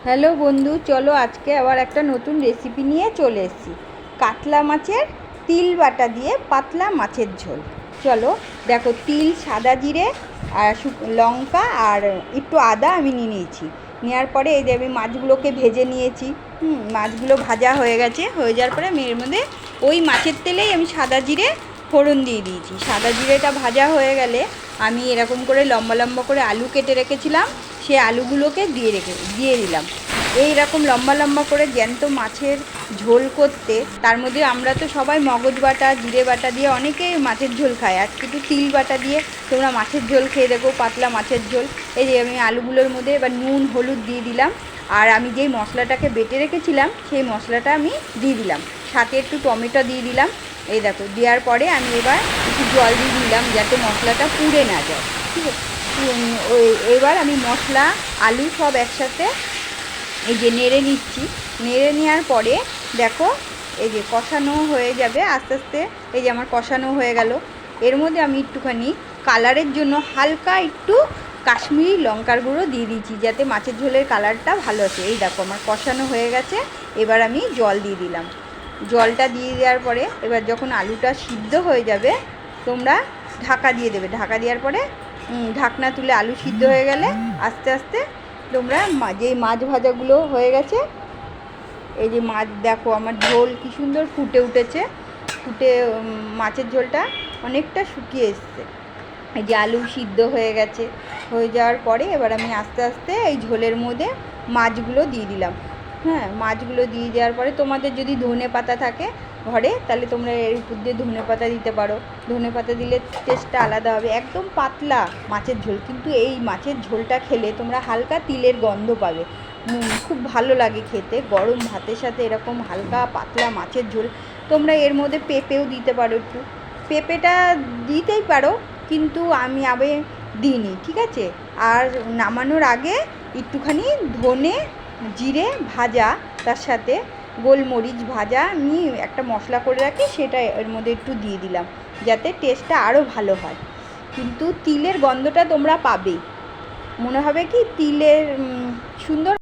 Hello বন্ধু, চলো আজকে আবার একটা নতুন রেসিপি নিয়ে চলে এসেছি। কাতলা মাছের তিল বাটা দিয়ে পাতলা মাছের ঝোল। চলো দেখো, তিল, সাদা জিরে আর লঙ্কা আর একটু আদা আমি নিয়ে নিয়েছি। নেওয়ার পরে এই যে আমি মাছগুলোকে ভেজে নিয়েছি। মাছগুলো ভাজা হয়ে গেছে, হয়ে যাওয়ার পরে আমি এর মধ্যে ওই মাছের তেলেই আমি সাদা জিরে ফোড়ন দিয়ে দিয়েছি। সাদা জিরেটা ভাজা হয়ে গেলে আমি এরকম করে লম্বা লম্বা করে আলু কেটে রেখেছিলাম, সে আলুগুলোকে দিয়ে দিলাম। এই রকম লম্বা লম্বা করে জ্যান্ত মাছের ঝোল করতে, তার মধ্যে আমরা তো সবাই মগজ বাটা, জিরে বাটা দিয়ে অনেকেই মাছের ঝোল খায়, আজকে একটু তিল বাটা দিয়ে তোমরা মাছের ঝোল খেয়ে দেখো, পাতলা মাছের ঝোল। এই যে আমি আলুগুলোর মধ্যে এবার নুন হলুদ দিয়ে দিলাম, আর আমি যেই মশলাটাকে বেটে রেখেছিলাম সেই মশলাটা আমি দিয়ে দিলাম, সাথে একটু টমেটো দিয়ে দিলাম। এই দেখো, দেওয়ার পরে আমি এবার একটু জল দিয়ে দিলাম যাতে মশলাটা পুড়ে না যায়। ঠিক আছে, এবার আমি মশলা আলু সব একসাথে এই যে নেড়ে নিচ্ছি। নেড়ে নেওয়ার পরে দেখো, এই যে কষানো হয়ে যাবে আস্তে আস্তে। এই যে আমার কষানো হয়ে গেল। এর মধ্যে আমি একটুখানি কালারের জন্য হালকা একটু কাশ্মীরি লঙ্কার গুঁড়ো দিয়ে দিচ্ছি, যাতে মাছের ঝোলের কালারটা ভালো আসে। এই দেখো আমার কষানো হয়ে গেছে। এবার আমি জল দিয়ে দিলাম। জলটা দিয়ে দেওয়ার পরে এবার যখন আলুটা সিদ্ধ হয়ে যাবে, তোমরা ঢাকা দিয়ে দেবে। ঢাকা দেওয়ার পরে ঢাকনা তুলে আলু সিদ্ধ হয়ে গেলে আস্তে আস্তে তোমরা যেই মাছ ভাজাগুলো হয়ে গেছে, এই যে মাছ দেখো আমার ঝোল কী সুন্দর ফুটে উঠেছে। ফুটে মাছের ঝোলটা অনেকটা শুকিয়ে এসছে। এই যে আলু সিদ্ধ হয়ে গেছে। হয়ে যাওয়ার পরে এবার আমি আস্তে আস্তে এই ঝোলের মধ্যে মাছগুলো দিয়ে দিলাম। মাছগুলো দিয়ে দেওয়ার পরে তোমাদের যদি ধনে পাতা থাকে ঘরে, তাহলে তোমরা এর উপর দিয়ে ধনে পাতা দিতে পারো। ধনে পাতা দিলে টেস্টটা আলাদা হবে। একদম পাতলা মাছের ঝোল, কিন্তু এই মাছের ঝোলটা খেলে তোমরা হালকা তিলের গন্ধ পাবে। খুব ভালো লাগে খেতে, গরম ভাতের সাথে এরকম হালকা পাতলা মাছের ঝোল। তোমরা এর মধ্যে পেঁপেও দিতে পারো, একটু পেঁপেটা দিতেই পারো, কিন্তু আমি আবে দিইনি। ঠিক আছে, আর নামানোর আগে একটুখানি ধনে জিরে ভাজা, তার সাথে গোলমরিচ ভাজা আমি একটা মশলা করে রাখি, সেটা এর মধ্যে একটু দিয়ে দিলাম, যাতে টেস্টটা আরও ভালো হয়। কিন্তু তিলের গন্ধটা তোমরা পাবেই, মনে হবে কি তিলের সুন্দর